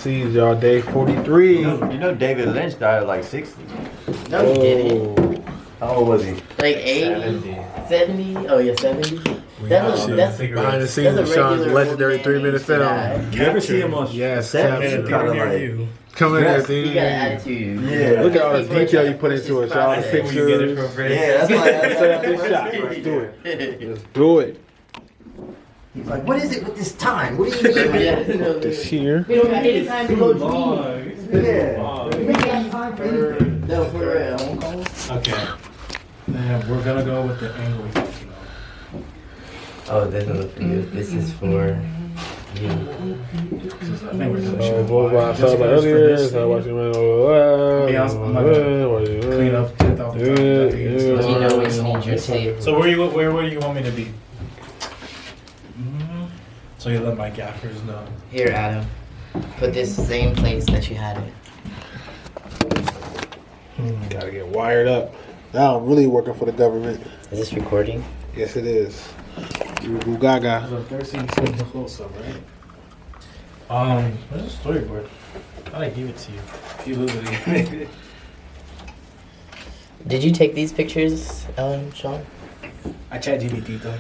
scenes, y'all. Day 43. You know David Lynch died at like 60. No, he didn't. How old was he? Like 80? 70? Oh, yeah, 70? That's Behind the scenes of Sean's legendary 3-minute film. You ever see him on Yes, set? capture. Kind of like, Coming at the He got an end. attitude. yeah. Look at all the detail you put into it, y'all. The pictures. Yeah, that's like Set up this shot. Let's do it. Let's do it. He's like, what is it with this time? What do you mean? This here. We don't got any time to go to Yeah. We ain't got time for anything. No, for real. Okay. Now we're gonna go with the angle. Oh, this is for you. This is for you. I think we're gonna So, shoot. what I saw about earlier. So, watching I'm not gonna clean up 10,000 times. You know when you need your tape. So where do you want me to be? So you let my gaffers know. Here, Adam. Put this same place that you had it. Gotta get wired up. Now I'm really working for the government. Is this recording? Yes, it is. Goo gaga. So 13 seconds close up, right? Where's the storyboard? I thought I gave it to you. You lose it. Did you take these pictures, Sean? I chat GPT though.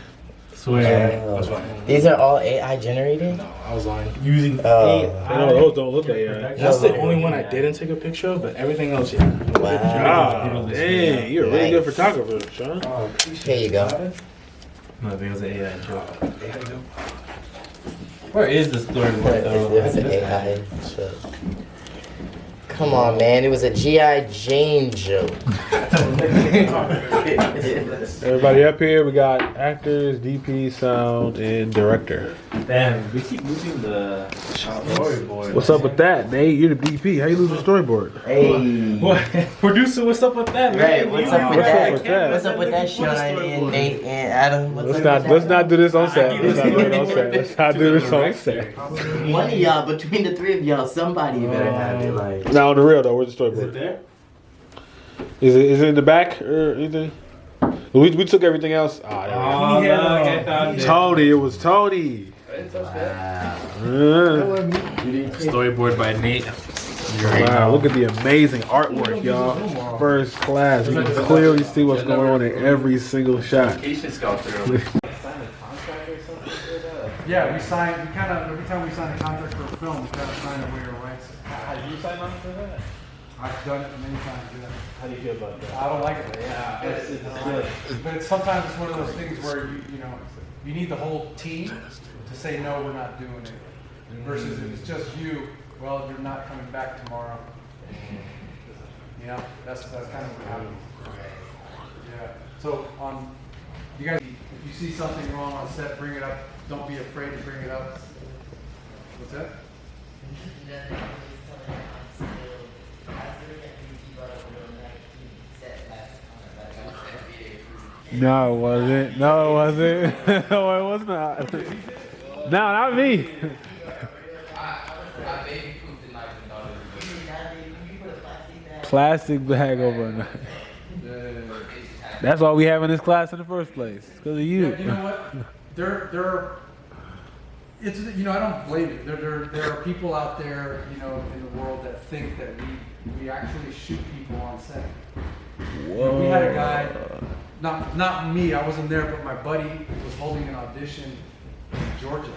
Swear. Oh. That's fine. These are all AI generated? No, I was lying. Using Oh. No, those don't look like AI. That's the only one I didn't take a picture of, but everything else, yeah. Wow. Ah, dang, you're a really good photographer, Sean. Oh, Here you go. No, I think it was an AI joke. Where is the storyboard It was an though? AI shit. Come on, man. It was a G.I. Jane joke. Everybody up here, we got actors, DP, sound, and director. Damn, we keep losing the storyboard. What's up with that, Nate? You're the DP. How you lose the storyboard? Hey. What? Producer, what's up with that, man? Right, what's up with What's that? up with that? What's up with that, Sean and Nate and Adam? What's Let's not do this on set. Let's not do this on set. Let's not do this on set. One of y'all, between the three of y'all, somebody better have it. Like, Now on the real though, where's the storyboard? there? Is it in the back or anything? We took everything else. Ah, there we go. Oh, no. I found it. Tony, it was Tony. wow. Storyboard by Nate. Wow, look at the amazing artwork, y'all. First class. You can clearly see what's going on in every single shot. Yeah, we signed, we kind of, every time we sign a contract for a film, we kind of sign away our rights. Have you signed on for that? I've done it many times, yeah. How do you feel about that? I don't like it, yeah. It's good. But it's sometimes it's one of those things where you know, you need the whole team to say, no, we're not doing it. Versus if it's just you, well, you're not coming back tomorrow. You know, that's kind of what happens. Yeah. So you guys, if you see something wrong on set, bring it up. Don't be afraid to bring it up. What's that? No, it wasn't. No, it wasn't. No, it was not. No, not me. Plastic bag overnight. That's why we have in this class in the first place. Because of you. Yeah, you know what? It's, you know, I don't blame it. There are people out there, you know, in the world that think that we actually shoot people on set. Whoa. We had a guy, not me, I wasn't there, but my buddy was holding an audition in Georgia.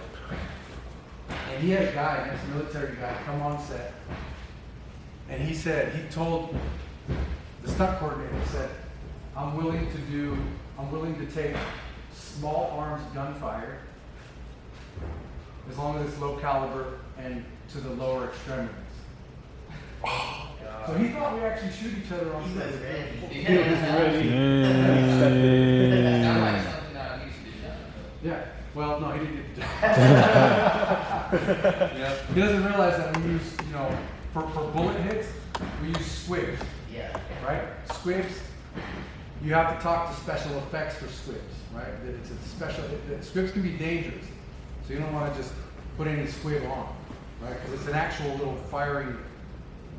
And he had a guy, an ex-military guy, come on set. And he told the stunt coordinator, he said, I'm willing to take small arms gunfire as long as it's low caliber and to the lower extremities. So he thought we actually shoot each other on set. Yeah. Well, no, he didn't get the job. He doesn't realize that we use, you know, for bullet hits, we use squibs. Yeah. Right? Squibs, you have to talk to special effects for squibs, right? It's a special, squibs can be dangerous. So you don't want to just put any squib on, right? Because it's an actual little firing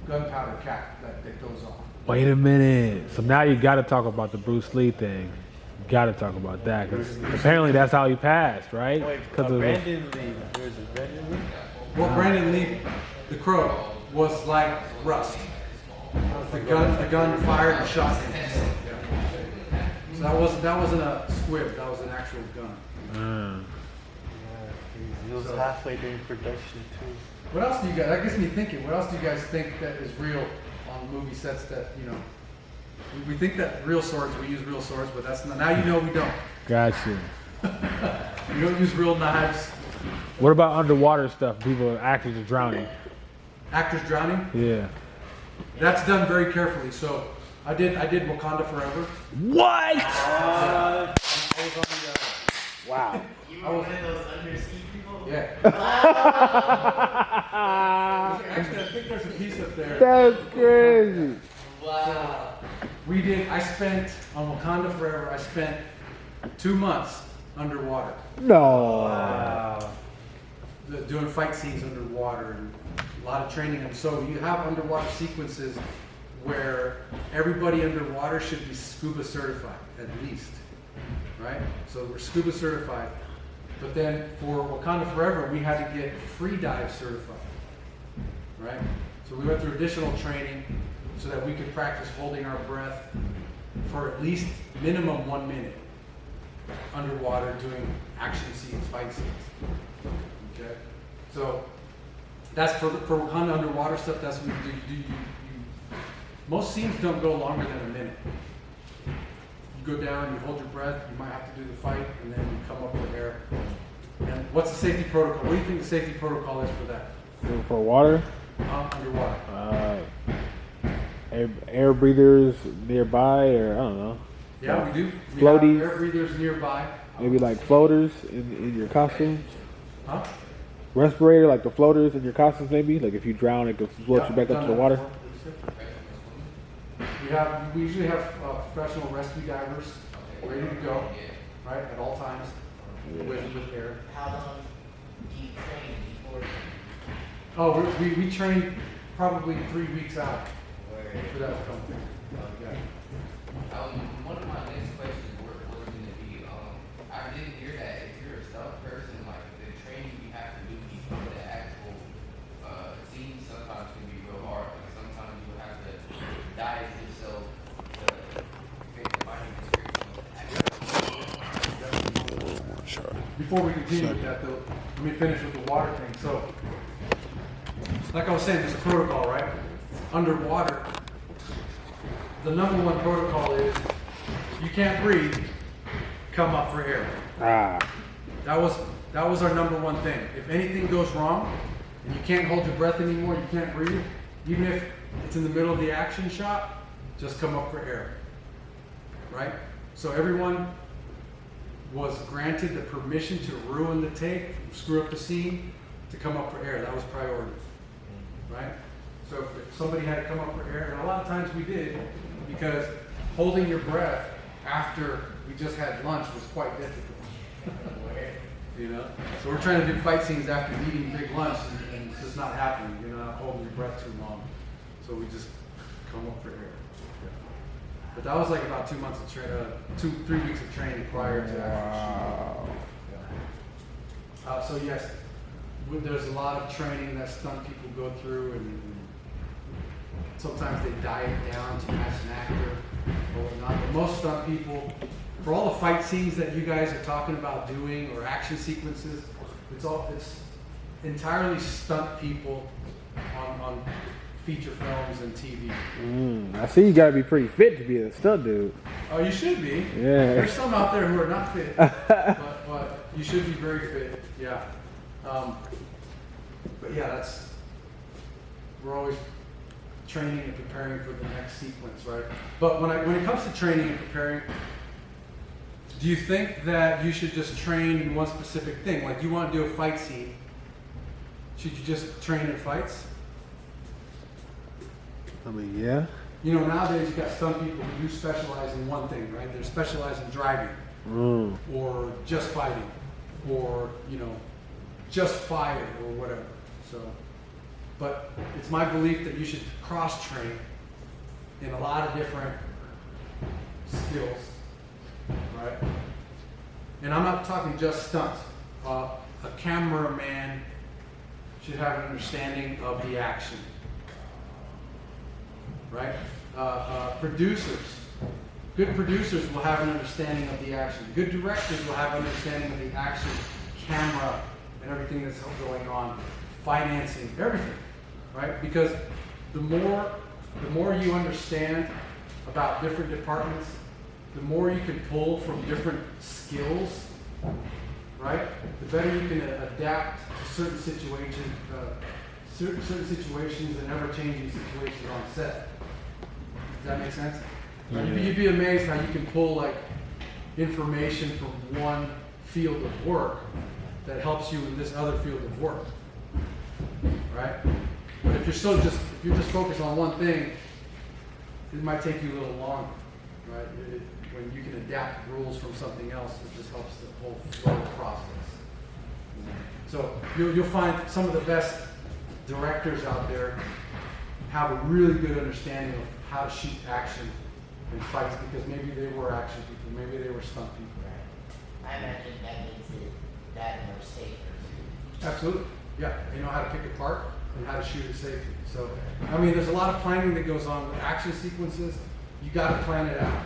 gunpowder cap that goes on. Wait a minute. So now you got to talk about the Bruce Lee thing. You got to talk about that because apparently that's how he passed, right? Because Brandon Lee. Where's it? Brandon Lee? Well, Brandon Lee The Crow was like Rust. The gun fired and shot him. Yeah. So that wasn't a squib. That was an actual gun. It was halfway during production too. What else do you guys? That gets me thinking. What else do you guys think that is real on movie sets? That we think that we use real swords, but that's not. Now you know we don't. Gotcha. We don't use real knives. What about underwater stuff? People, actors are drowning. Actors drowning. Yeah. That's done very carefully. So I did Wakanda Forever. What? I was on the. Wow. You were one of those undersea people? Yeah. Actually, I think there's a piece up there. That's crazy. Wow. I spent, on Wakanda Forever, I spent 2 months underwater. No. Doing fight scenes underwater and a lot of training. And so you have underwater sequences where everybody underwater should be scuba certified, at least. Right? So we're scuba certified. But then for Wakanda Forever, we had to get free dive certified. Right? So we went through additional training so that we could practice holding our breath for at least minimum 1 minute underwater doing action scenes, fight scenes. Okay? So that's for Wakanda underwater stuff, that's what we do. Most scenes don't go longer than a minute. You go down, you hold your breath, you might have to do the fight, and then you come up with air. And what's the safety protocol? What do you think the safety protocol is for that? For water? Underwater. Air breathers nearby, or I don't know. Yeah, we do. We Floaties. have air breathers nearby. Maybe like floaters in your costumes. Huh? Respirator, like the floaters in your costumes, maybe. Like if you drown, it could float Yeah, you back we've up to done the water. before. We usually have professional rescue divers ready to go, right, at all times with air. How long do you train before? Oh, we train probably 3 weeks out for that film. Yeah. One of my next questions were going to be, I didn't hear that if you're a stunt person, like the training you have to do before the actual scene sometimes can be real hard. Like sometimes you have to diet yourself to fit the body description. Before we continue with that, though, let me finish with the water thing. So, like I was saying, there's a protocol, right? Underwater, the number one protocol is you can't breathe, come up for air. That was our number one thing. If anything goes wrong and you can't hold your breath anymore, you can't breathe, even if it's in the middle of the action shot, just come up for air. Right? So everyone was granted the permission to ruin the take, screw up the scene, to come up for air. That was priority. Right? So if somebody had to come up for air, and a lot of times we did, because holding your breath after we just had lunch was quite difficult. You know? So we're trying to do fight scenes after eating big lunch, and it's just not happening. You're not holding your breath too long. So we just come up for air. But that was like about 2 months of 3 weeks of training prior to actually shooting. So yes, there's a lot of training that stunt people go through, and sometimes they diet down to match an actor or whatnot. But most stunt people, for all the fight scenes that you guys are talking about doing or action sequences, it's entirely stunt people on feature films and TV. I see you gotta be pretty fit to be a stunt dude. Oh, you should be. Yeah. There's some out there who are not fit, but you should be very fit. Yeah. But yeah, we're always training and preparing for the next sequence, right? But when it comes to training and preparing, do you think that you should just train in one specific thing? Like you want to do a fight scene, should you just train in fights? I mean, yeah. You know, nowadays you got some people who do specialize in one thing, right? They're specialized in driving, or just fighting, or just fire, or whatever. So, but it's my belief that you should cross-train in a lot of different skills, right? And I'm not talking just stunts. A cameraman should have an understanding of the action, right? Good producers will have an understanding of the action. Good directors will have an understanding of the action, camera, and everything that's going on, financing, everything, right? Because the more you understand about different departments, the more you can pull from different skills, right? The better you can adapt to certain situations and ever-changing situations on set. Does that make sense? You'd be amazed how you can pull like information from one field of work that helps you in this other field of work, right? But if you're just focused on one thing, it might take you a little longer, right? When you can adapt rules from something else, it just helps the whole flow process. So you'll find some of the best directors out there have a really good understanding of how to shoot action and fights because maybe they were action people, maybe they were stunt people. I imagine that makes it that much safer. Absolutely, yeah. They know how to pick a part and how to shoot it safely. So, I mean, there's a lot of planning that goes on with action sequences. You got to plan it out.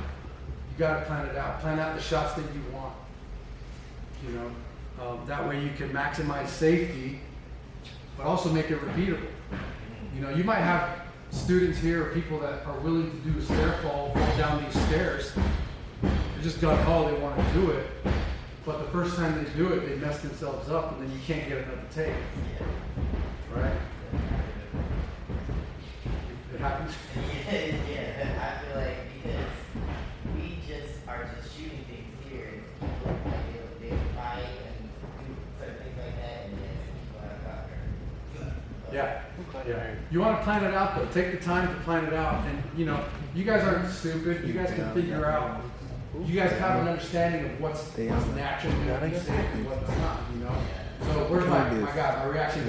You got to plan it out. Plan out the shots that you want. You know, that way you can maximize safety, but also make it repeatable. You know, you might have students here or people that are willing to do a stair fall down these stairs. They just got called, they want to do it. But the first time they do it, they mess themselves up and then you can't get another take. Right? It happens. Yeah, I feel like because we just are just shooting things here and people like they fight and do certain things like that and then people have got hurt. Yeah. Yeah. You want to plan it out though. Take the time to plan it out. And you know, you guys aren't stupid. You guys can figure out. You guys have an understanding of what's natural and what's safe and what's not. You know. So where's my reaction?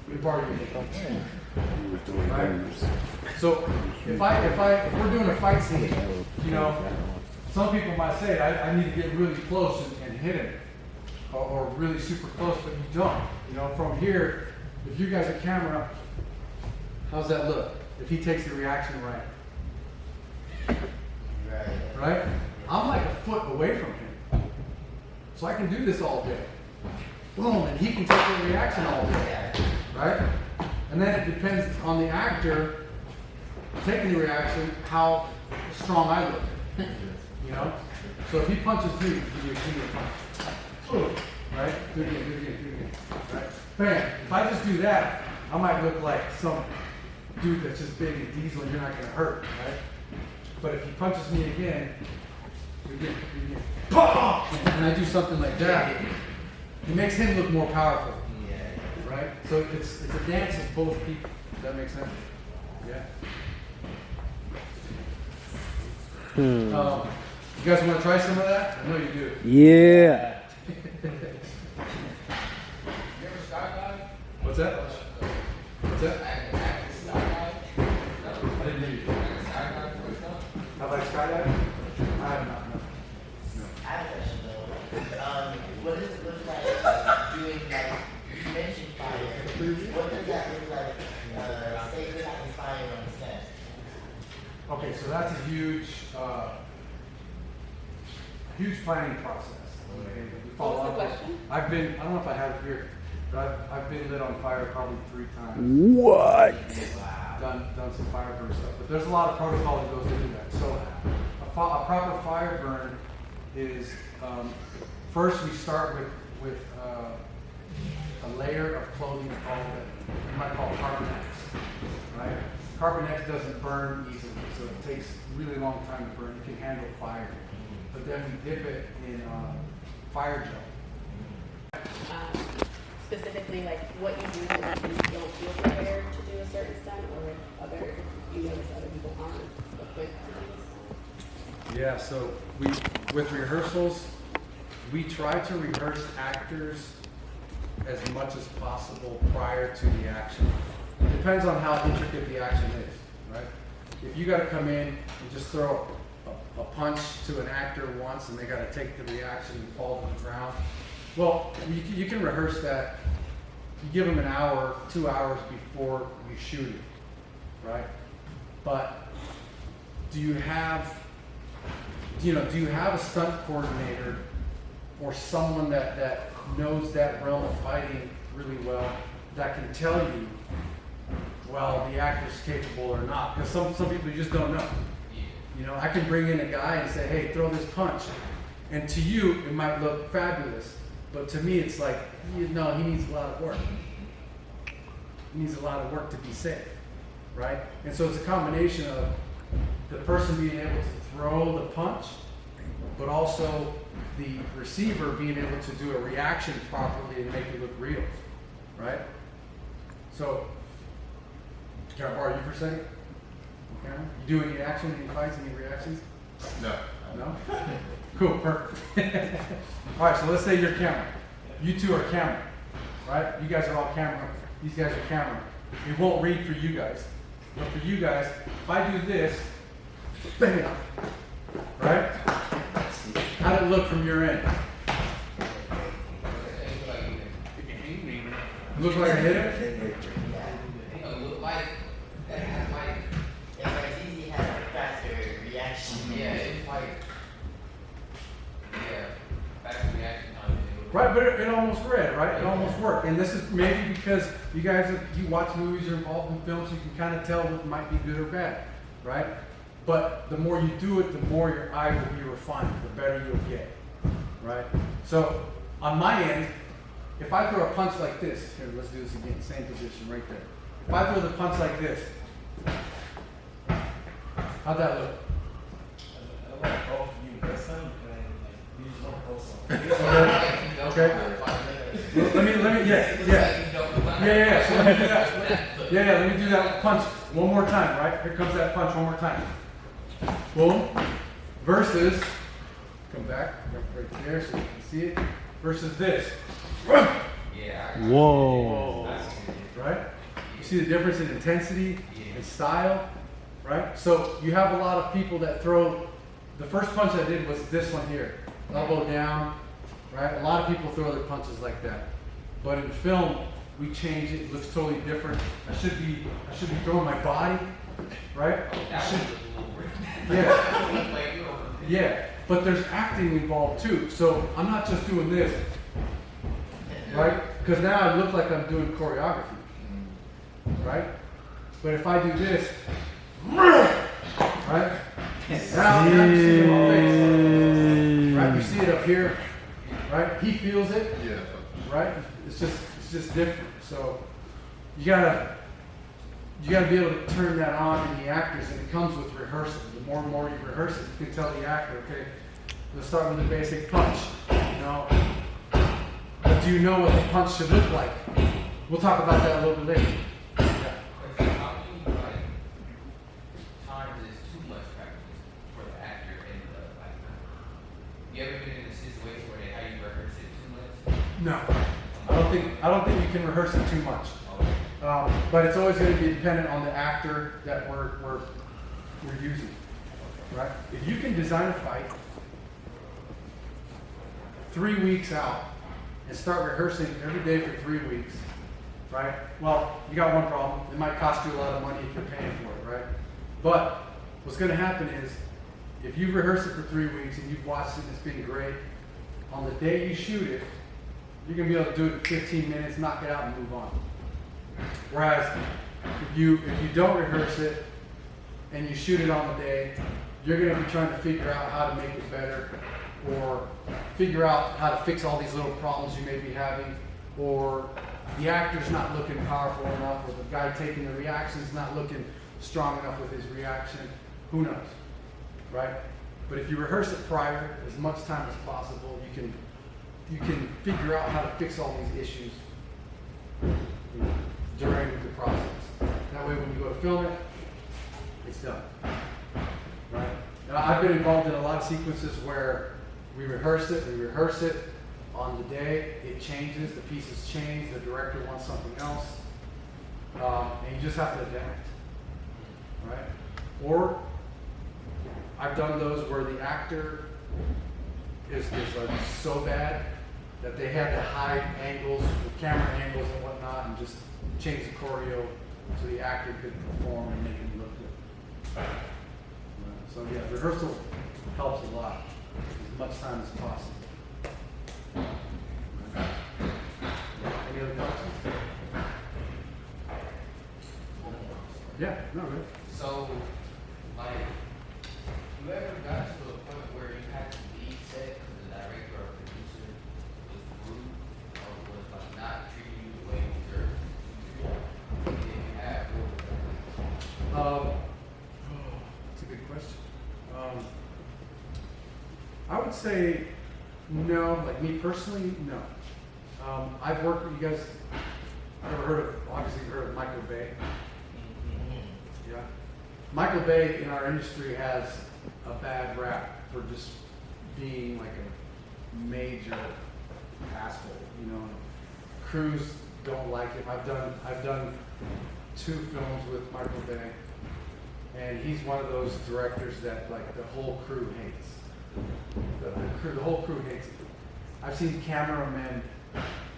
We borrowed your right? So if we're doing a fight scene, you know, some people might say I need to get really close and hit him, or really super close, but you don't. You know, from here. If you guys are camera, how's that look? If he takes the reaction right. Right? I'm like a foot away from him. So I can do this all day. Boom, and he can take the reaction all day. Right? And then it depends on the actor taking the reaction, how strong I look. You know? So if he punches me, give me a punch. Boom. Right? Do it again. Right? Bam. If I just do that, I might look like some dude that's just big and diesel and you're not going to hurt, right? But if he punches me again, and I do something like that, it makes him look more powerful, right? So it's a dance of both people. Does that make sense? Yeah. You guys want to try some of that? I know you do. Yeah. What's that? What's that? I didn't hear you. Have I skydived? I have not. No. I have a question though. What is it look like doing like you mentioned fire? What does that look like? Say you're having fire on set. Okay, so that's a huge planning process. Okay, What was the question? I don't know if I have it here, but I've been lit on fire probably 3 times. What? Done some fire burn stuff, but there's a lot of protocol that goes into that. So a proper fire burn is first we start with a layer of clothing called you might call Carbonex, right? Carbonex doesn't burn easily, so it takes a really long time to burn. It can handle fire, but then we dip it in fire gel. Specifically, like what you do when you don't feel prepared to do a certain stunt, or you notice other people aren't equipped to do this? Yeah, so with rehearsals, we try to rehearse actors as much as possible prior to the action. It depends on how intricate the action is, right? If you got to come in and just throw a punch to an actor once and they got to take the reaction and fall to the ground, well, you can rehearse that you give them an hour, 2 hours before you shoot it, right? But do you have a stunt coordinator or someone that knows that realm of fighting really well that can tell you, well, the actor's capable or not? Because some people you just don't know. You know, I can bring in a guy and say, hey, throw this punch. And to you, it might look fabulous. But to me, it's like, no, he needs a lot of work. He needs a lot of work to be safe, right? And so it's a combination of the person being able to throw the punch, but also the receiver being able to do a reaction properly and make it look real, right? So, can I borrow you for a second? Okay. You do any action, any fights, any reactions? No. No? Cool, perfect. All right, so let's say you're camera. You two are camera, right? You guys are all camera. These guys are camera. It won't read for you guys. But for you guys, if I do this, bam, right? How'd it look from your end? Look like I hit it? Look like that has like Yeah, but it's easy to have a faster reaction. yeah, it's like faster reaction time. Right, but it almost read, right? It almost worked. And this is maybe because you guys, you watch movies, you're involved in films, you can kind of tell what might be good or bad, right? But the more you do it, the more your eye will be refined, the better you'll get, right? So on my end, if I throw a punch like this, here, let's do this again, same position right there. If I throw the punch like this, how'd that look? I like both of you, but some like these don't close. Okay. Let me, yeah. So let me do that. Yeah, let me do that punch one more time, right? Here comes that punch one more time. Boom. Versus, come back, right there so you can see it. Versus this. Whoa. Right? You see the difference in intensity and style, right? So you have a lot of people that throw, the first punch I did was this one here, elbow down, right? A lot of people throw their punches like that. But in film, we change it, it looks totally different. I should be throwing my body, right? Yeah, but there's acting involved too. So I'm not just doing this, right? Because now I look like I'm doing choreography, right? But if I do this, right? Now you see it on my face, right? You see it up here, right? He feels it, Yeah. right? It's just different. So you gotta be able to turn that on in the actors, and it comes with rehearsal. The more and more you rehearse it, you can tell the actor, okay, let's start with the basic punch. You know, but do you know what the punch should look like? We'll talk about that a little bit later. How many like times is too much practice for the actor and the like? You ever been in a situation where they have you rehearse it too much? No, I don't think you can rehearse it too much. But it's always going to be dependent on the actor that we're using, right? If you can design a fight 3 weeks out and start rehearsing every day for 3 weeks, right? Well, you got one problem. It might cost you a lot of money if you're paying for it, right? But what's going to happen is if you rehearse it for 3 weeks and you've watched it and it's been great, on the day you shoot it, you're going to be able to do it in 15 minutes, knock it out, and move on. Whereas if you don't rehearse it and you shoot it on the day, you're going to be trying to figure out how to make it better, or figure out how to fix all these little problems you may be having, or the actor's not looking powerful enough, or the guy taking the reaction's not looking strong enough with his reaction. Who knows, right? But if you rehearse it prior, as much time as possible, you can figure out how to fix all these issues during the process. That way when you go to film it, it's done, right? Now, I've been involved in a lot of sequences where we rehearse it, on the day, it changes, the pieces change, the director wants something else, and you just have to adapt, right? Or I've done those where the actor is like so bad that they had to hide angles, with camera angles and whatnot, and just change the choreo so the actor could perform and make it look good. So yeah, rehearsal helps a lot, as much time as possible. Any other questions? Yeah, no, really. So, like, you ever got to a point where you had to leave set because the director or producer was rude or was like not treating you the way you deserve to? If you have, what was that? That's a good question. I would say no, like me personally, no. I've worked with you guys, ever heard of, obviously you've heard of Michael Bay. Yeah. Michael Bay in our industry has a bad rap for just being like a major asshole, you know. Crews don't like him. I've done 2 films with Michael Bay, and he's one of those directors that like the whole crew hates. The whole crew hates him. I've seen cameramen,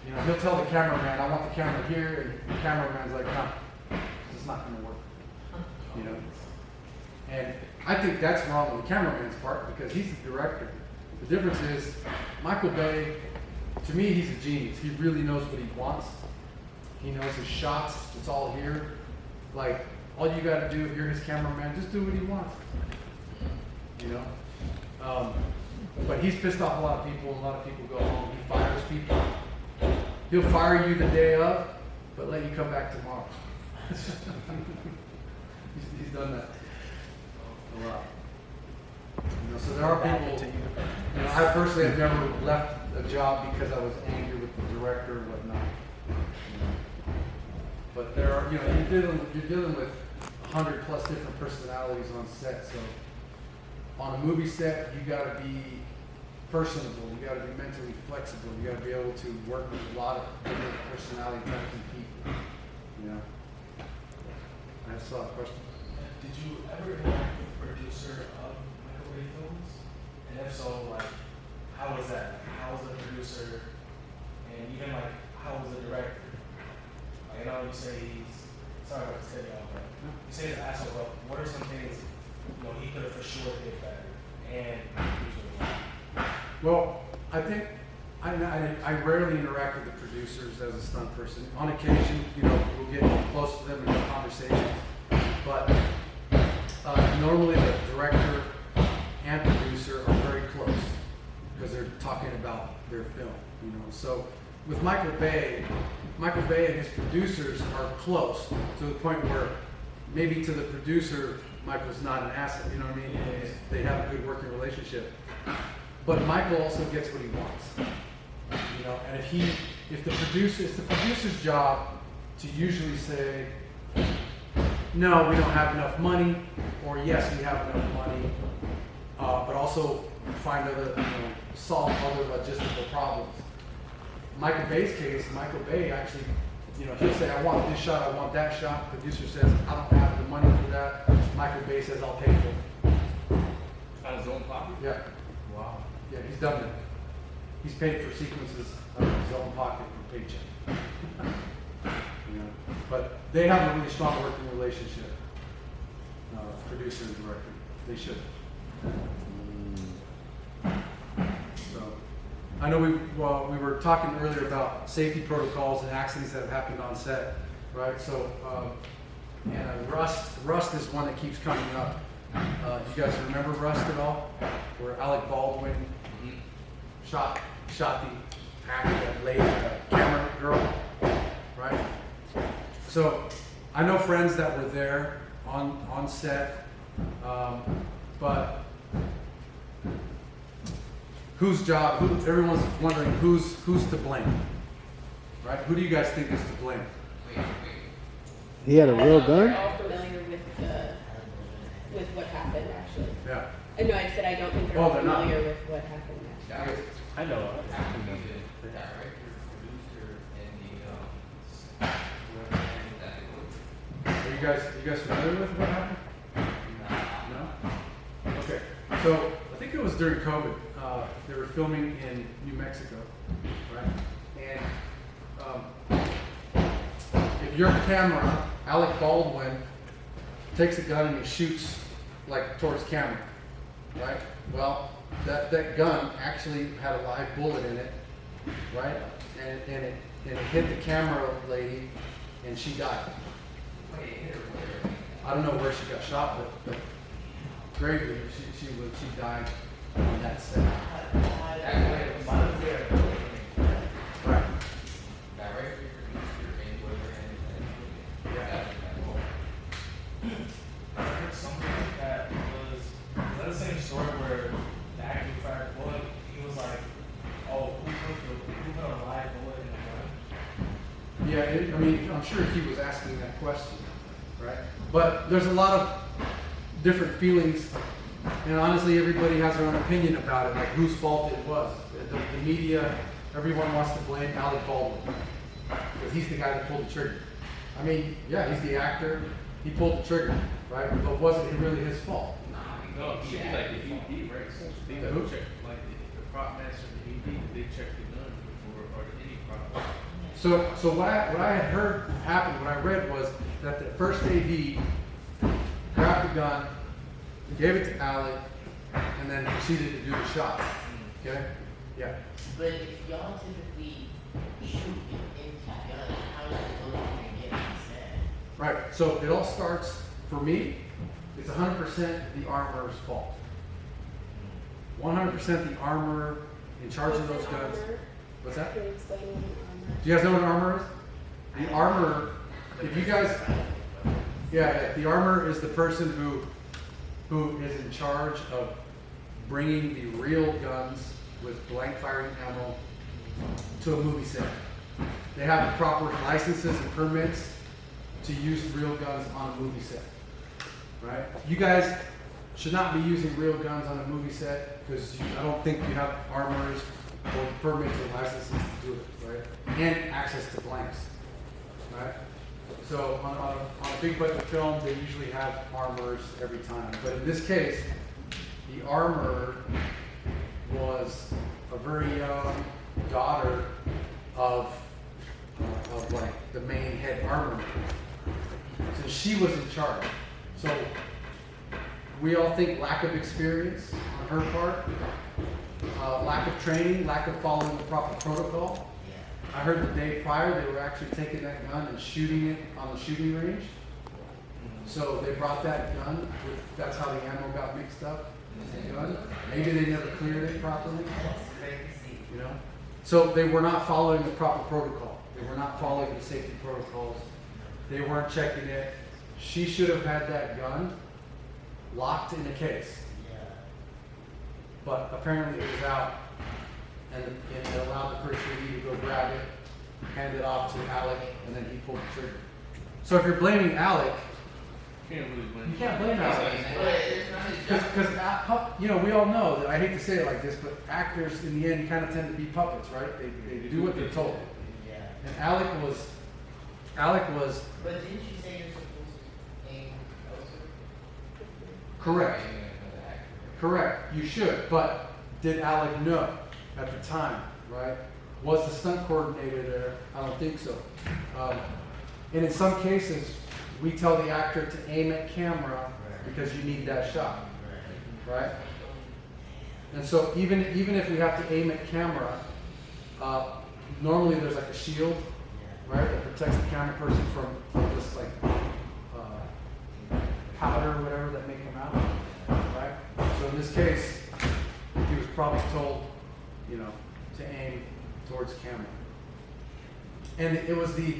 you know, he'll tell the cameraman, I want the camera here, and the cameraman's like, no, it's not gonna work. You know? And I think that's wrong on the cameraman's part because he's the director. The difference is, Michael Bay, to me, he's a genius. He really knows what he wants. He knows his shots, it's all here. Like, all you gotta do if you're his cameraman, just do what he wants. You know? But he's pissed off a lot of people, and a lot of people go home. He fires people. He'll fire you the day of, but let you come back tomorrow. He's done that a lot. You know, so there are people, you know, I personally have never left a job because I was angry with the director or whatnot. You know. But there are, you know, you're dealing with 100+ different personalities on set, so on a movie set, you gotta be personable, you gotta be mentally flexible, you gotta be able to work with a lot of different personality types of people, you know. I saw a question. Did you ever interact with the producer of Michael Bay films? And if so, like, how was that? How was the producer? And even like, how was the director? Like, I know you say he's, sorry about to cut you off, but you say he's an asshole, but what are some things, you know, he could have for sure did better? And Well, I think I rarely interact with the producers as a stunt person. On occasion, you know, we'll get close to them and have conversations. But normally the director and producer are very close because they're talking about their film, you know. So with Michael Bay and his producers are close to the point where maybe to the producer, Michael's not an asset, you know what I mean? They have a good working relationship. But Michael also gets what he wants. You know, and if the producer's job to usually say, no, we don't have enough money, or yes, we have enough money, but also find other, you know, solve other logistical problems. Michael Bay's case, Michael Bay actually, you know, he'll say, I want this shot, I want that shot. Producer says, I don't have the money for that. Michael Bay says, I'll pay for it. out of his own pocket? Yeah. Wow. Yeah, he's done that. He's paid for sequences out of his own pocket for paycheck. You know, but they have a really strong working relationship, producer and director. They should. So, I know we were talking earlier about safety protocols and accidents that have happened on set, right? So, and Rust is one that keeps coming up. You guys remember Rust at all? Where Alec Baldwin shot the actor that laid the camera girl, right? So I know friends that were there on set, but whose job? Everyone's wondering who's to blame, right? Who do you guys think is to blame? He had a real We're gun? all familiar with what happened, actually. Yeah. No, I said I don't think they're Oh, all they're not. familiar with what happened. Actually. I know. Have to be the director, producer, and the whoever handled that. Are you guys familiar with what happened? No? Okay. So I think it was during COVID. They were filming in New Mexico. right? And if you're on camera, Alec Baldwin takes a gun and he shoots like towards camera, right? Well, that gun actually had a live bullet in it, right? And it hit the camera lady, and she died. I don't know where she got shot, but gravely, she died on that set. Right. I heard something like that was that the same story where the actor who fired the bullet, he was like, oh, who put a live bullet in the gun? Yeah, I mean, I'm sure he was asking that question, right? But there's a lot of different feelings, and honestly, everybody has their own opinion about it, like whose fault it was. The media, everyone wants to blame Alec Baldwin, because he's the guy that pulled the trigger. I mean, yeah, he's the actor, he pulled the trigger, right? But wasn't it really his fault? No, it should be like the ED, right? They Who? check, like the prop master and the ED, they check the gun before, or any prop. So what I had heard happen, what I read was that the first AD grabbed the gun, gave it to Alec, and then proceeded to do the shot. Okay? Yeah. But if y'all typically shoot an empty gun, how does it go and get set? Right. So it all starts, for me, it's 100% the armorer's fault. 100% the armorer in charge of those guns. What's that? Can you explain what an armor? Do you guys know what an armorer is? The armorer, if you guys, yeah, the armorer is the person who is in charge of bringing the real guns with blank firing ammo to a movie set. They have the proper licenses and permits to use real guns on a movie set, right? You guys should not be using real guns on a movie set because I don't think you have armorers or permits or licenses to do it, right? And access to blanks, right? So on a big budget film, they usually have armorers every time. But in this case, the armorer was a very young daughter of like the main head armorer. So she was in charge. So we all think lack of experience on her part, lack of training, lack of following the proper protocol. I heard the day prior they were actually taking that gun and shooting it on the shooting range. So they brought that gun, that's how the ammo got mixed up in the gun. Maybe they never cleared it properly, you know? So they were not following the proper protocol. They were not following the safety protocols. They weren't checking it. She should have had that gun locked in a case. But apparently it was out, and it allowed the first AD to go grab it, hand it off to Alec, and then he pulled the trigger. So if you're blaming Alec, Can't really blame. you can't blame Alec. Because, you know, we all know that, I hate to say it like this, but actors in the end kind of tend to be puppets, right? They do what they're told. Yeah. And Alec was, But didn't you say you're supposed to aim closer? correct. Correct, you should, but did Alec know at the time, right? Was the stunt coordinator there? I don't think so. And in some cases, we tell the actor to aim at camera because you need that shot, right? And so even if we have to aim at camera, normally there's like a shield, right, that protects the camera person from this like powder or whatever that may come out, right? So in this case, he was probably told, you know, to aim towards camera. And it was the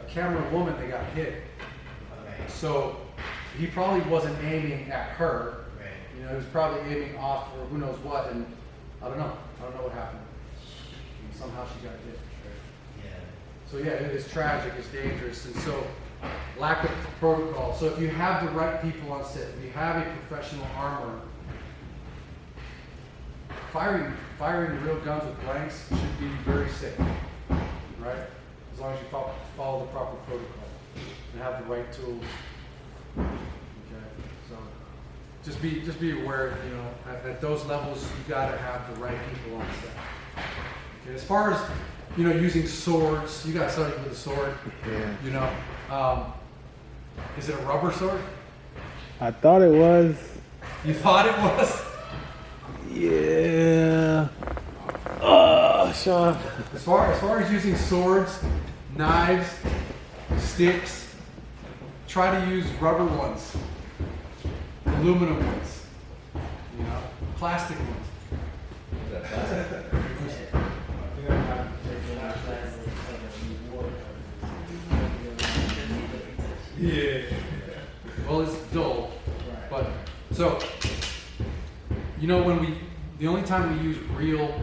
camera woman that got hit. Okay. So he probably wasn't aiming at her. Right. You know, he was probably aiming off or who knows what, and I don't know what happened. And somehow she got hit. Yeah. So yeah, it is tragic, it's dangerous, and so lack of protocol. So if you have the right people on set, if you have a professional armorer, firing real guns with blanks should be very safe, right? As long as you follow the proper protocol and have the right tools. Okay, just be aware, you know, at those levels, you gotta have the right people on set. Okay, as far as, you know, using swords, you gotta start with a sword. Yeah. You know, is it a rubber sword? I thought it was. You thought it was? Yeah. Sean. As far as using swords, knives, sticks, try to use rubber ones, aluminum ones, you know, plastic ones. Yeah. Well, it's dull, but so you know the only time we use real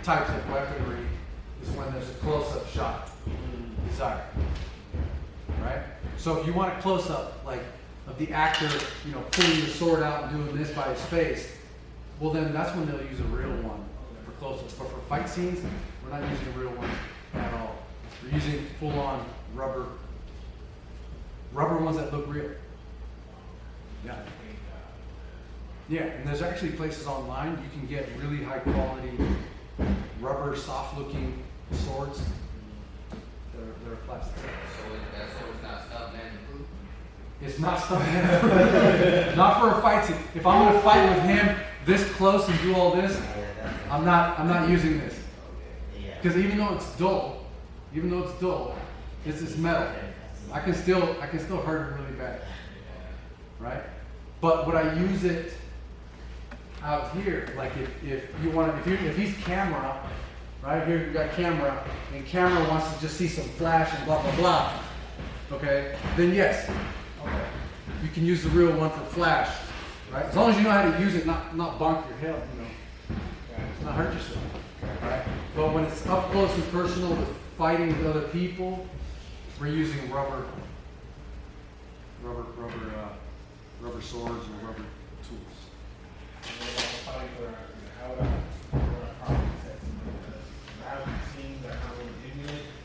types of weaponry is when there's a close-up shot desired, right? So if you want a close-up, like of the actor, you know, pulling the sword out and doing this by his face, well then that's when they'll use a real one for close-ups. But for fight scenes, we're not using a real one at all. We're using full-on rubber ones that look real. Yeah. Yeah, and there's actually places online you can get really high quality rubber, soft looking swords that are plastic. So that sword's not stuntman proof? It's not stuntman. Not for a fight scene. If I'm gonna fight with him this close and do all this, I'm not using this. Because even though it's dull, it's metal. I can still hurt him really bad. Right? But would I use it out here? Like if he's camera, right here you got camera, and camera wants to just see some flash and blah blah blah. Okay, then yes. Okay. You can use the real one for flash, right? As long as you know how to use it, not bonk your head, you know. Not hurt yourself. Right? But when it's up close and personal with fighting with other people, we're using rubber swords and rubber tools.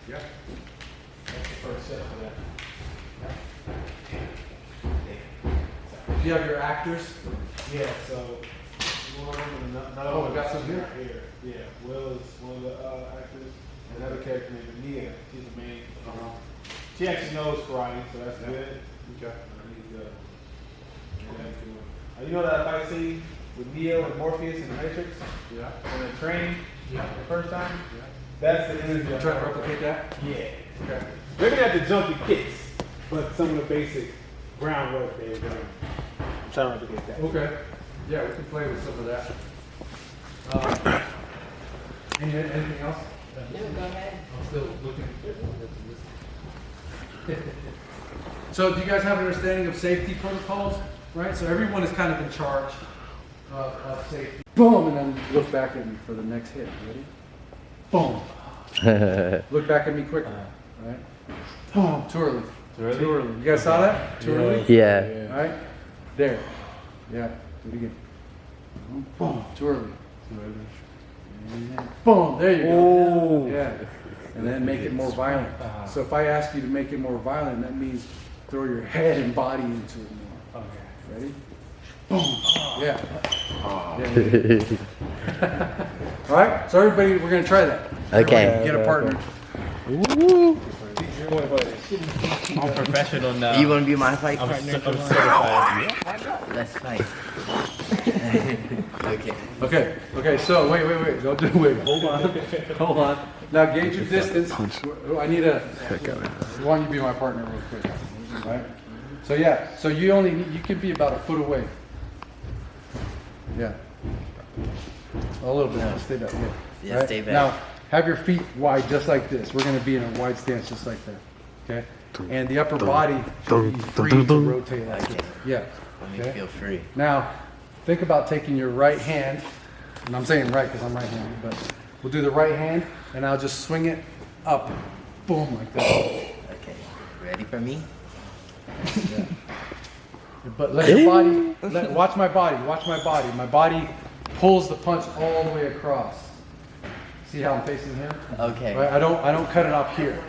Yeah. That's the first step for that. Do you have your actors? Yeah, so one of them, Oh, we got some here. Yeah, Will is one of the actors. Another character named Nia. She's the main. She actually knows karate, so that's good. Okay. You know that fight scene with Neo and Morpheus in the Matrix? Yeah. When they're training Yeah. the first time? Yeah. That's the energy. You trying to replicate that? Yeah. Okay. They're gonna have to jump the kicks, but some of the basic groundwork they're doing. I'm trying to replicate that. Okay. Yeah, we can play with some of that. Anything else? No, go ahead. I'm still looking. So do you guys have an understanding of safety protocols? Right? So everyone is kind of in charge of safety. Boom! And then look back at me for the next hit. Ready? Boom! Look back at me quickly. Right? Boom! Too early. Too early. You guys saw that? Too early? Yeah. Right? There. Yeah. Do it again. Boom! Too early. Too early. And then boom! There you go. Yeah. And then make it more violent. So if I ask you to make it more violent, that means throw your head and body into it more. Okay. Ready? Boom. Yeah. All right. So everybody, we're gonna try that. Okay. Everybody get a partner. I'm professional now. You want to be my fight partner? I'm certified. Let's fight. Okay. Okay. So wait. Don't do it. Hold on. Now gauge your distance. I need I want you to be my partner real quick. All right. So yeah. So you can be about a foot away. Yeah. A little bit. Stay back. Yeah, Right? stay back. Now have your feet wide, just like this. We're going to be in a wide stance, just like that. Okay. And the upper body should be free to rotate like this. Yeah. Let me feel free. Now, think about taking your right hand, and I'm saying right because I'm right-handed, but we'll do the right hand, and I'll just swing it up, boom, like that. Okay. Ready for me? Yeah. But let your body, watch my body. My body pulls the punch all the way across. See how I'm facing him? Okay. Right? I don't cut it off here.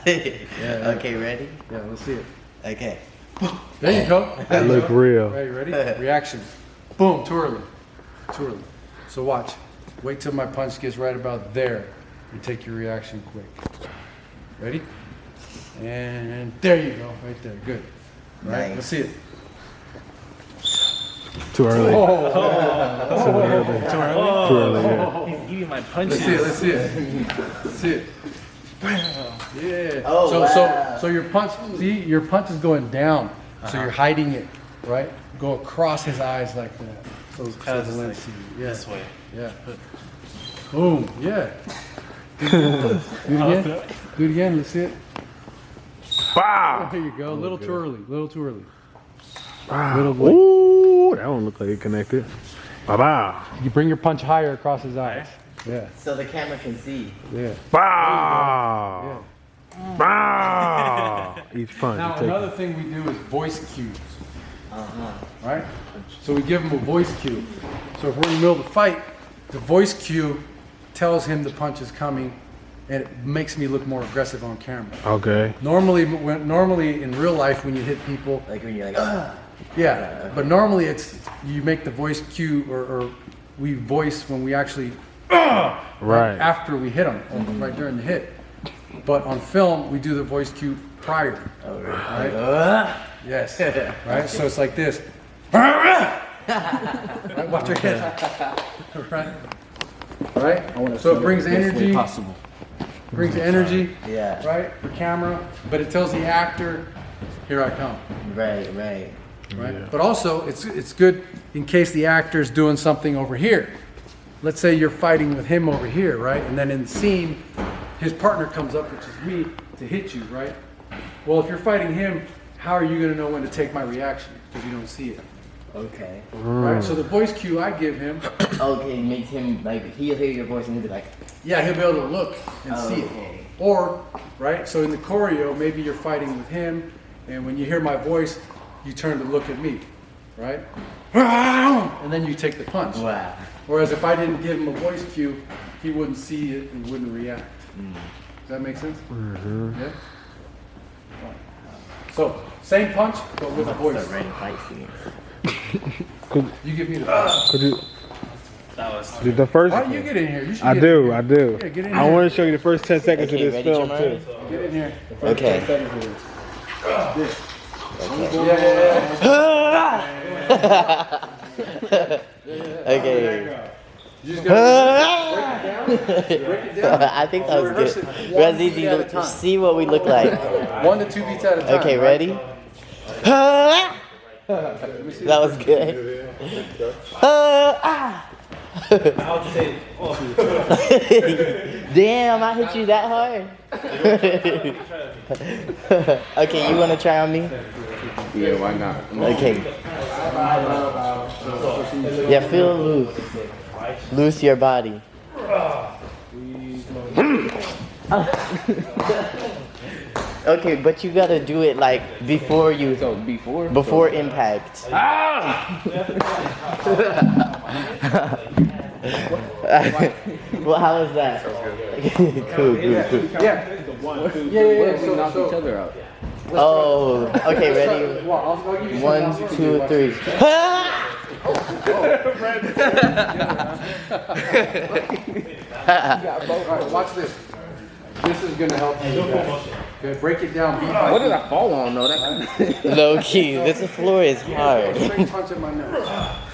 Okay, ready? Yeah, let's see it. Okay. There you go. There That you look go. real. Right, ready? Reaction. Boom, too early. Too early. So watch. Wait till my punch gets right about there and take your reaction quick. Ready? And there you go. Right there. Good. All right, Nice. let's see it. Too early. Too early. Too early. Yeah. Give me my Let's punches. see it. Let's see it. Let's see it. Yeah. Oh, so wow. so your punch. See, your punch is going down. So you're hiding it, right? Go across his eyes like that. So it's Kinda just lens like see. Yeah. This way. Yeah. Boom. Yeah. Do it again. Do it again. Let's see it. Wow. There you go. A little too early. Little too early. Wow. Little late. Ooh, that one look like it connected. Bye-bye. You bring your punch higher across his eyes. Yeah. So the camera can see. Yeah. Wow. Wow. Each punch. Now you take another thing we do is voice cues. Right? So we give him a voice cue. So if we're in the middle of the fight, the voice cue tells him the punch is coming, and it makes me look more aggressive on camera. Okay. Normally in real life when you hit people, Like when you're like, yeah, but normally it's you make the voice cue or we voice when we actually Right. after we hit them, right during the hit. But on film we do the voice cue prior. Right? Yes. Right. So it's like this. Right? Watch your head. Right. Right. So it brings energy. Brings energy. yeah. Right for camera, but it tells the actor, "Here I come." Right, right. Right? Yeah. But also, it's good in case the actor's doing something over here. Let's say you're fighting with him over here, right? And then in the scene, his partner comes up, which is me, to hit you, right? Well, if you're fighting him, how are you going to know when to take my reaction? Because you don't see it, Okay. right? So the voice cue I give him, Okay, it makes him like he'll hear your voice and he'll be like, yeah, he'll be able to look and see it. okay. Or, right? So in the choreo, maybe you're fighting with him, and when you hear my voice, you turn to look at me, right? And then you take the punch. Wow. Whereas if I didn't give him a voice cue, he wouldn't see it and wouldn't react. Does that make sense? Yeah. So same punch, but with a voice. Start writing fight scenes. You give me the. Could you? That was. Did the first? Why don't you get in here? You should I get do. in here. I do. Yeah, get in I here. want to show you the first 10 seconds Okay, of this ready, film Jamari? too. Get in here. Okay. Okay. You just gotta break it down. I think that was Rehearse good. it one Razizi, beat at a time. see what we look like. 1 to 2 beats at a time. Okay, right? ready? That was good. Damn, I hit you that hard. Okay, you wanna try on me? Yeah, why not? Okay. Yeah, feel loose. Loose your body. Okay, but you gotta do it like before you. So before? Before impact. Well, how was that? Cool. Yeah. Yeah. Knock each other out. Oh, okay, ready? Well, I'll give you some 1, else you can 2, do. 3. All right, watch this. This is gonna help you. Okay, break it down beat by What beat. did I fall on though? That Low key, this floor is hard. Straight punch at my nose.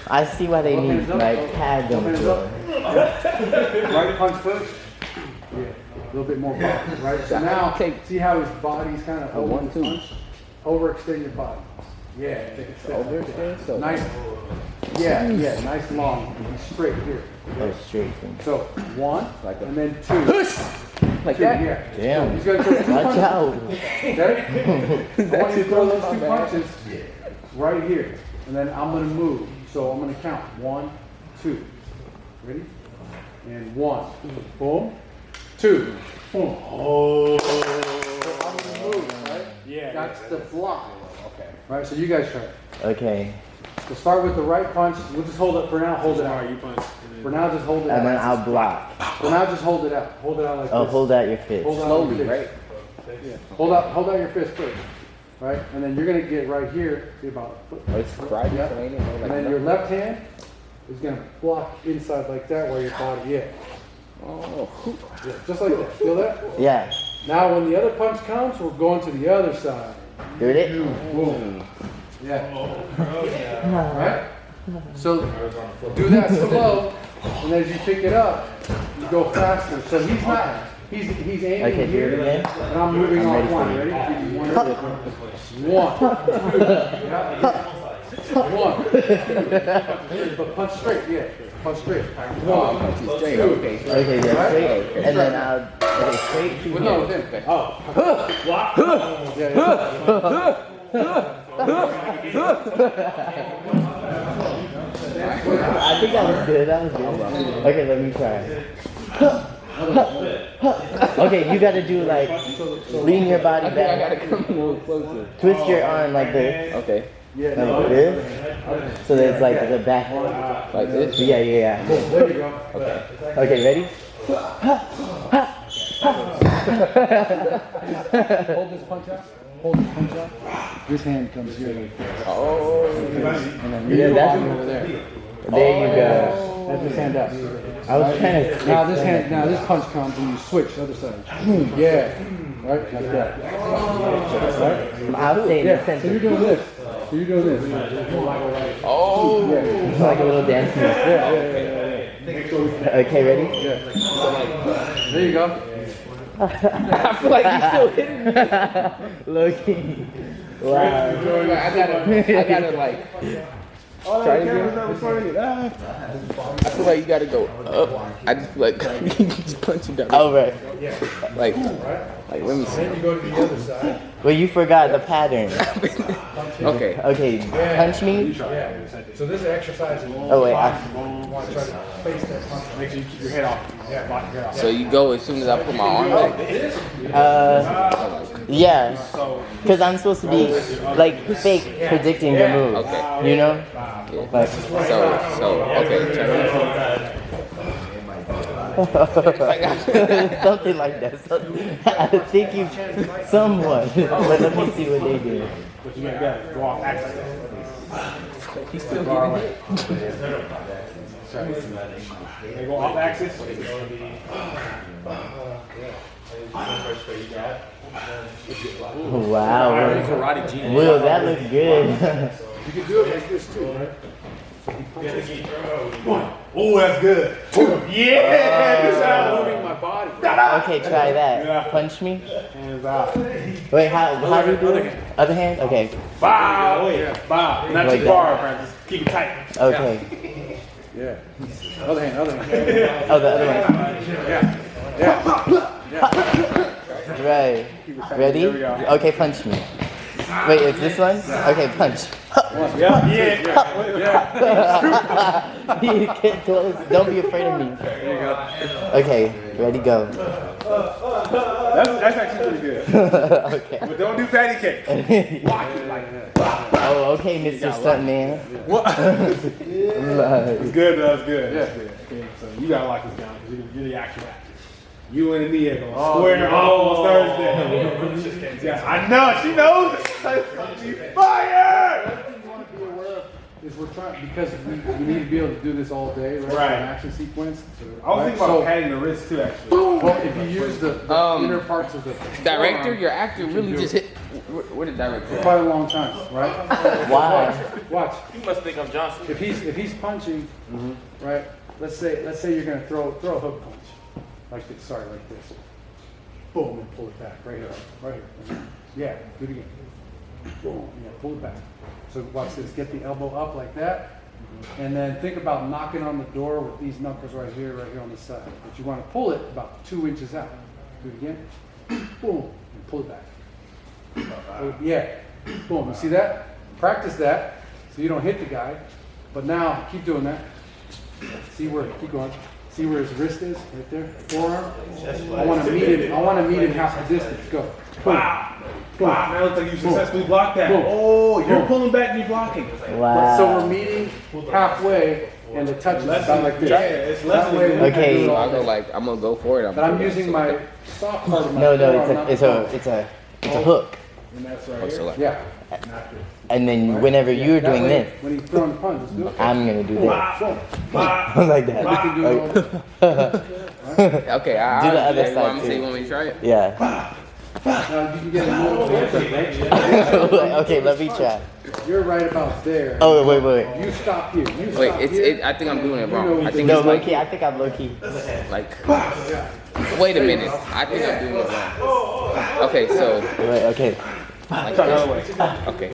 I see why they need like pads on the floor. Right punch first. Yeah, a little bit more body, right? So now, see how his body's kind of over the punch? Overextend your body. Yeah, take a step. overextend, so Nice. Yeah, nice long. Be straight here. Oh, straight thing. So 1, and then 2. like Two, that. yeah. Damn. He's gonna throw 2 Watch punches. out. Okay? I want you to throw those 2 punches right here. And then I'm gonna move. So I'm gonna count. 1, 2. Ready? And 1. Boom. 2. Boom. Oh. So I'm gonna move, right? Yeah. That's the block. Okay. Right, so you guys try it. Okay. So start with the right punch. We'll just hold it for now. Hold it out. For now, just hold it And then out. I'll block. For now, just hold it out. Hold it out like Oh, this. hold out your fist. Hold out Slowly, your fist. right? Yeah. Hold out your fist first. right? And then you're gonna get right here, see about a foot. It's karate Yeah. training, And like then your left hand is gonna block inside like that where your body is. oh, Yeah, just like that. Feel that? yeah. Now when the other punch comes, we're going to the other side. Did it? Boom. Yeah. Right? So do that slow, and as you pick it up, you go faster. So he's not. He's aiming Okay, do here, it again. and I'm moving I'm off ready for one. you. Ready? One, two, yeah. One, two, but punch straight, yeah. Punch straight. One, Straight, two. okay. Okay, yeah, Right? straight. And then okay, straight to Well, no, here. then. Oh. Yeah, I think that was good. That was good. Okay, let me try. Okay, you gotta do like lean your body back. I gotta come a little closer. Twist your arm like this. Okay. yeah. Like this. So that it's like the back. Like this? Yeah, yeah, yeah. There you go. Okay, ready? Hold this punch out. Hold this punch out. This hand comes here. And then Yeah, your that's- body over there. There you go. That's this hand up. I was trying to. Now this hand, now this punch comes and you switch the other side. Yeah. Right? Like that. Right? I'll stay in the Yeah. So you're center. doing this. So you're doing this. Oh. Yeah. It's like a little dance move. Yeah. Okay, ready? There you go. I feel like he's still hitting me. Loki. Wow. I gotta like. Try it again. I feel like you gotta go up. I just feel like you just punch him down. All right. Like let me see. Then you go to the other side. Well, you forgot the pattern. Okay. Okay, punch me. Yeah. So this exercise is Oh wait. you want to try to face that punch. Make sure you keep your head off. Yeah. Lock your head off. So you go as soon as I put my arm back. Yeah. Because I'm supposed to be like fake predicting your move. Okay. You know? Like, So okay. something like that. I think you somewhat. But let me see what they do. But you gotta go off axis. He's still getting hit. They go off axis. Wow. Will, that looks good. You can do it like this too, right? Oh, that's good. Yeah. Moving my body. Okay, try that. Punch me. Hands out. Wait, how do you do it? Other hand? Okay. Bow. Bow. Not Like too that. far, Francis. Keep it tight. Okay. Yeah. Other hand, other hand. Oh, the other one. Yeah. Right. Ready? Okay, punch me. Wait, it's this one? Okay, punch. Yeah. Get close. Don't be afraid of me. Okay, ready, go. That's actually pretty good. Okay. But don't do patty cake. Oh, okay, Mr. Stuntman. It's good, though. It's good. Yeah. Okay, so you gotta lock this down because you're the actual actor. You and Nia gonna square off on Thursday. Yeah, I know. She knows. She's fired. Is we're trying, because we need to be able to do this all day, right? Right. An action sequence. I was thinking about padding the wrist too, actually. Well, if you use the inner parts of the Director, forearm, your actor really just hit. Where did for director? quite a long time, right? Wow. Watch. You must think I'm Johnson. If he's punching, right? Let's say you're gonna throw a hook punch, like this. Sorry, like this. Boom, and pull it back right here, right here. Yeah, do it again. Boom, yeah, pull it back. So watch this. Get the elbow up like that, and then think about knocking on the door with these knuckles right here on the side. But you want to pull it about 2 inches out. Do it again. Boom, and pull it back. Yeah, boom. You see that? Practice that so you don't hit the guy. But now keep doing that. See where? Keep going. See where his wrist is? Right there. Forearm. I want to meet him. I want to meet him half the distance. Go. Boom. Wow. Boom. Wow, that looks like you successfully blocked that. Boom. Oh, you're Boom. pulling back and you're blocking. Wow. So we're meeting halfway, and the touch is about like this. Yeah, it's That way we can Okay. do it So all I'll go day. like I'm gonna go for it. But I'm using my soft part of my No, forearm, not it's the a hook. And that's right Oh, so here. like, Yeah. Not this. And then whenever you're That doing way, this, when he's throwing the punch, just do it. I'm gonna do that. Like that. We can do it all. okay, Do the other you side want me to too. you want me to try it? Yeah. Now, you can get it more. Okay, let me try. You're right about there. Oh, wait. You stop here. You Wait, stop it's here. I think I'm doing it You wrong. know I think No, it's low like key. I think I'm low key. wait a minute. I think I'm doing it wrong. Okay, so Wait, okay. like this. Okay.